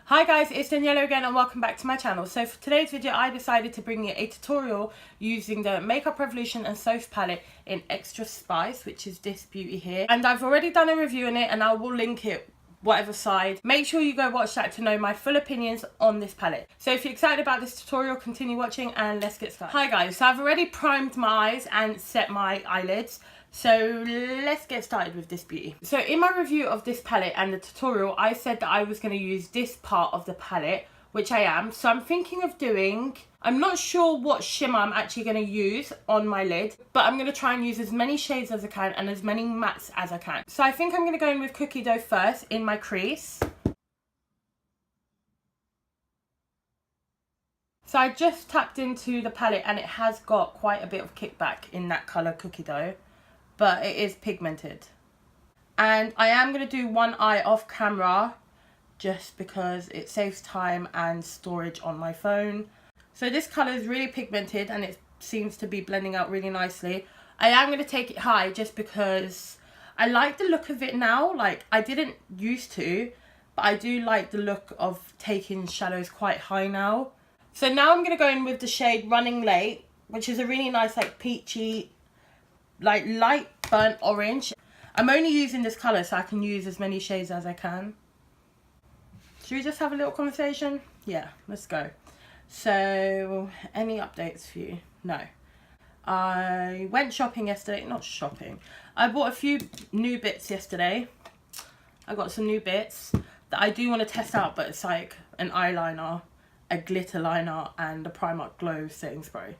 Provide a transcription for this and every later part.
Hi guys, it's Daniela again and welcome back to my channel. So for today's video I decided to bring you a tutorial using the Makeup Revolution and Soph palette in Extra Spice, which is this beauty here. And I've already done a review on it and I will link it whatever side. Make sure you go watch that to know my full opinions on this palette. So if you're excited about this tutorial, continue watching and let's get started. Hi guys, so I've already primed my eyes and set my eyelids. So let's get started with this beauty. So in my review of this palette and the tutorial, I said that I was going to use this part of the palette, which I am. So I'm thinking of doing, I'm not sure what shimmer I'm actually going to use on my lid, but I'm going to try and use as many shades as I can and as many mattes as I can. So I think I'm going to go in with Cookie Dough first in my crease. So I just tapped into the palette and it has got quite a bit of kickback in that colour Cookie Dough, but it is pigmented. And I am going to do one eye off camera just because it saves time and storage on my phone. So this colour is really pigmented and it seems to be blending out really nicely. I am going to take it high just because I like the look of it now. Like, I didn't used to, but I do like the look of taking shadows quite high now. So now I'm going to go in with the shade Running Late, which is a really nice like peachy, like light burnt orange. I'm only using this colour so I can use as many shades as I can. Should we just have a little conversation? Yeah, let's go. So, any updates for you? No. I went shopping yesterday. Not shopping. I bought a few new bits yesterday. I got some new bits that I do want to test out, but it's like an eyeliner, a glitter liner, and a Primark Glow setting spray.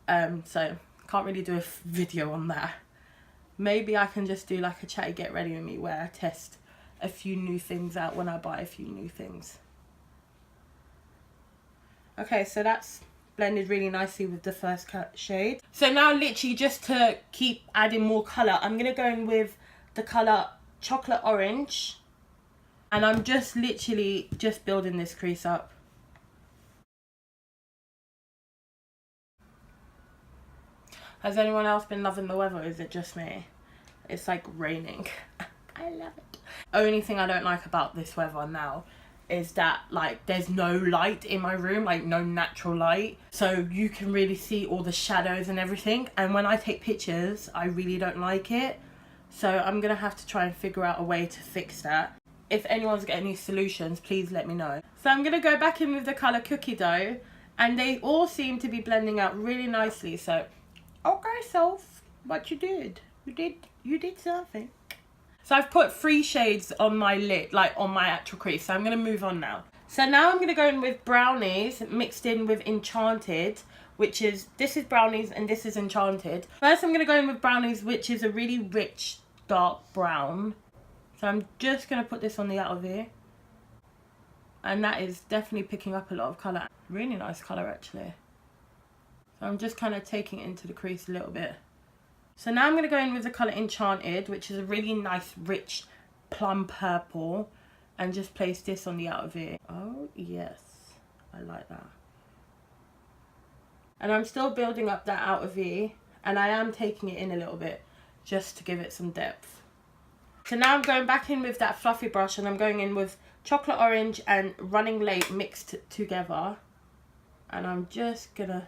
So can't really do a video on that. Maybe I can just do like a chatty get ready with me where I test a few new things out when I buy a few new things. Okay, so that's blended really nicely with the first shade. So now literally just to keep adding more colour, I'm going to go in with the colour Chocolate Orange. And I'm just literally just building this crease up. Has anyone else been loving the weather? Is it just me? It's like raining. I love it. Only thing I don't like about this weather now is that like there's no light in my room, like no natural light. So you can really see all the shadows and everything. And when I take pictures, I really don't like it. So I'm going to have to try and figure out a way to fix that. If anyone's got any solutions, please let me know. So I'm going to go back in with the colour Cookie Dough. And they all seem to be blending out really nicely. So okay, Soph, what you did? You did something. So I've put 3 shades on my lid, like on my actual crease. So I'm going to move on now. So now I'm going to go in with Brownies mixed in with Enchanted, which is, this is Brownies and this is Enchanted. First I'm going to go in with Brownies, which is a really rich dark brown. So I'm just going to put this on the outer V. And that is definitely picking up a lot of colour. Really nice colour actually. So I'm just kind of taking it into the crease a little bit. So now I'm going to go in with the colour Enchanted, which is a really nice, rich plum purple. And just place this on the outer V. Oh, yes. I like that. And I'm still building up that outer V. And I am taking it in a little bit, just to give it some depth. So now I'm going back in with that fluffy brush. And I'm going in with Chocolate Orange and Running Late mixed together. And I'm just going to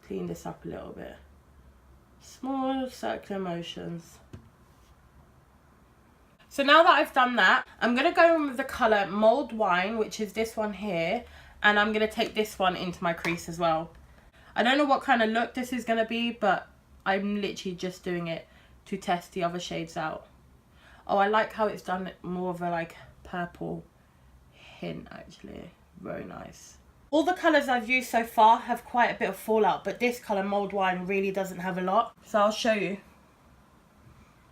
clean this up a little bit. Small circular motions. So now that I've done that, I'm going to go in with the colour Mulled Wine, which is this one here. And I'm going to take this one into my crease as well. I don't know what kind of look this is going to be, but I'm literally just doing it to test the other shades out. Oh, I like how it's done more of a like purple hint actually. Very nice. All the colours I've used so far have quite a bit of fallout, but this colour, Mulled Wine, really doesn't have a lot. So I'll show you.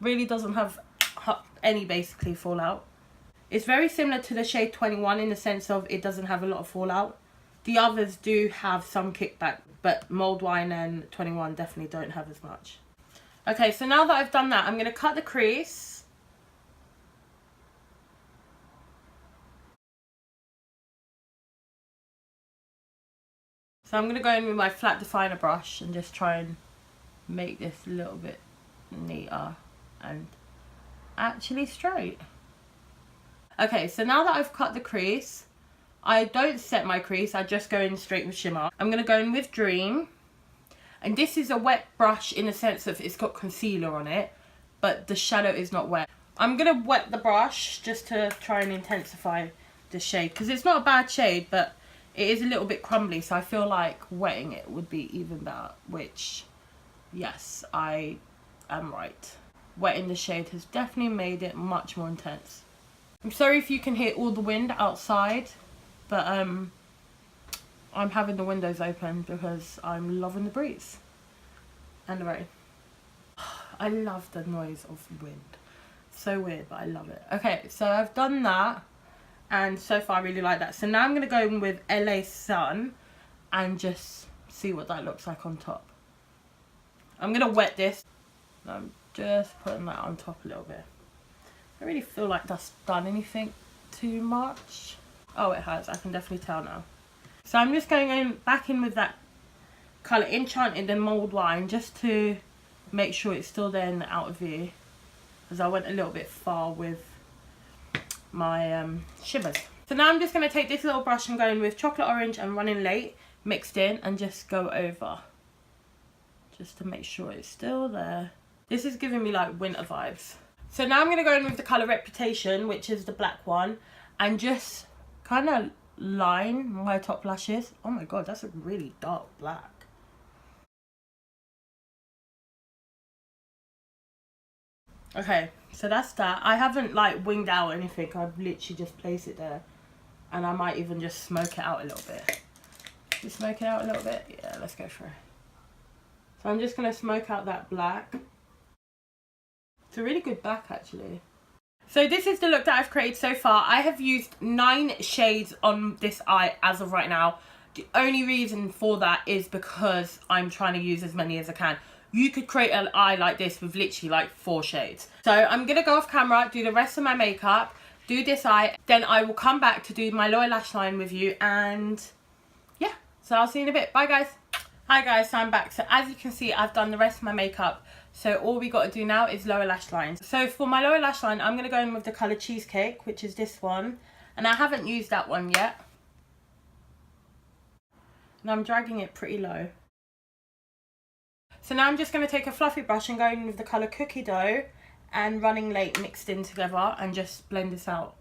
Really doesn't have any basically fallout. It's very similar to the shade 21 in the sense of it doesn't have a lot of fallout. The others do have some kickback, but Mulled Wine and 21 definitely don't have as much. Okay, so now that I've done that, I'm going to cut the crease. So I'm going to go in with my flat definer brush and just try and make this a little bit neater and actually straight. Okay, so now that I've cut the crease, I don't set my crease, I just go in straight with shimmer. I'm going to go in with Dream. And this is a wet brush in the sense of it's got concealer on it, but the shadow is not wet. I'm going to wet the brush just to try and intensify the shade, because it's not a bad shade, but it is a little bit crumbly, so I feel like wetting it would be even better, which, yes, I am right. Wetting the shade has definitely made it much more intense. I'm sorry if you can hear all the wind outside, but I'm having the windows open because I'm loving the breeze and the rain. I love the noise of wind. So weird, but I love it. Okay, so I've done that, and so far I really like that. So now I'm going to go in with LA Sun and just see what that looks like on top. I'm going to wet this. I'm just putting that on top a little bit. I really feel like that's done anything too much. Oh, it has. I can definitely tell now. So I'm just going back in with that colour Enchanted and Mulled Wine just to make sure it's still there in the outer view, because I went a little bit far with my shimmers. So now I'm just going to take this little brush and go in with Chocolate Orange and Running Late mixed in and just go over, just to make sure it's still there. This is giving me like winter vibes. So now I'm going to go in with the colour Reputation, which is the black one, and just kind of line my top lashes. Oh my god, that's a really dark black. Okay, so that's that. I haven't like winged out anything. I've literally just placed it there, and I might even just smoke it out a little bit. Just smoke it out a little bit. Yeah, let's go for it. So I'm just going to smoke out that black. It's a really good back actually. So this is the look that I've created so far. I have used 9 shades on this eye as of right now. The only reason for that is because I'm trying to use as many as I can. You could create an eye like this with literally like 4 shades. So I'm going to go off camera, do the rest of my makeup, do this eye, then I will come back to do my lower lash line with you, and yeah, so I'll see you in a bit. Bye guys. Hi guys, so I'm back. So as you can see, I've done the rest of my makeup. So all we got to do now is lower lash lines. So for my lower lash line, I'm going to go in with the colour Cheesecake, which is this one. And I haven't used that one yet. And I'm dragging it pretty low. So now I'm just going to take a fluffy brush and go in with the colour Cookie Dough and Running Late mixed in together and just blend this out.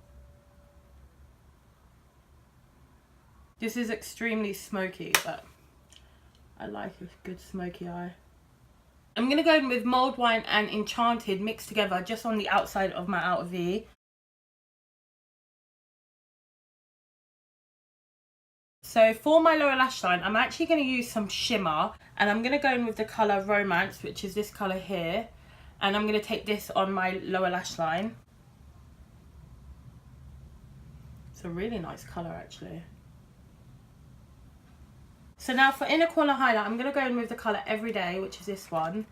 This is extremely smoky, but I like a good smoky eye. I'm going to go in with Mulled Wine and Enchanted mixed together just on the outside of my outer V. So for my lower lash line, I'm actually going to use some shimmer, and I'm going to go in with the colour Romance, which is this colour here. And I'm going to take this on my lower lash line. It's a really nice colour actually. So now for inner corner highlight, I'm going to go in with the colour Everyday, which is this one.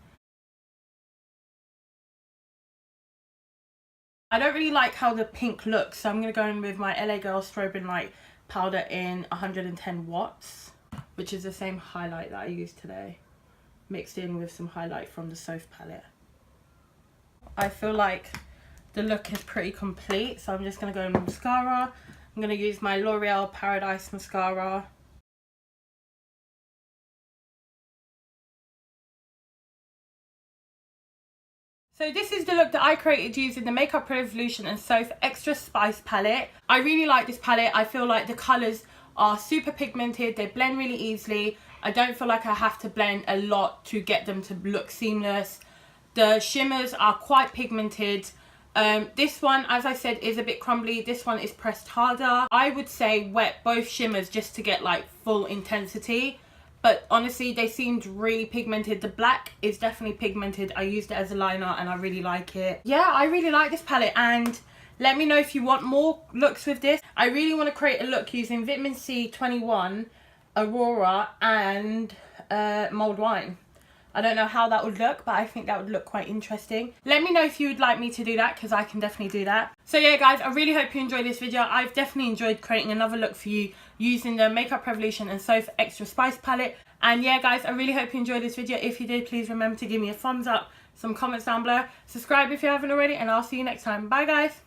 I don't really like how the pink looks, so I'm going to go in with my LA Girl Strobing Light powder in 110 watts, which is the same highlight that I used today, mixed in with some highlight from the Soph palette. I feel like the look is pretty complete, so I'm just going to go in with mascara. I'm going to use my L'Oreal Paradise mascara. So this is the look that I created using the Makeup Revolution and Soph Extra Spice Palette. I really like this palette. I feel like the colours are super pigmented. They blend really easily. I don't feel like I have to blend a lot to get them to look seamless. The shimmers are quite pigmented. This one, as I said, is a bit crumbly. This one is pressed harder. I would say wet both shimmers just to get like full intensity. But honestly, they seemed really pigmented. The black is definitely pigmented. I used it as a liner and I really like it. Yeah, I really like this palette, and let me know if you want more looks with this. I really want to create a look using Vitamin C 21, Aurora and Mulled Wine. I don't know how that would look, but I think that would look quite interesting. Let me know if you would like me to do that, because I can definitely do that. So yeah guys, I really hope you enjoyed this video. I've definitely enjoyed creating another look for you using the Makeup Revolution and Soph Extra Spice Palette. And yeah guys, I really hope you enjoyed this video. If you did, please remember to give me a thumbs up, some comments down below. Subscribe if you haven't already, and I'll see you next time. Bye guys.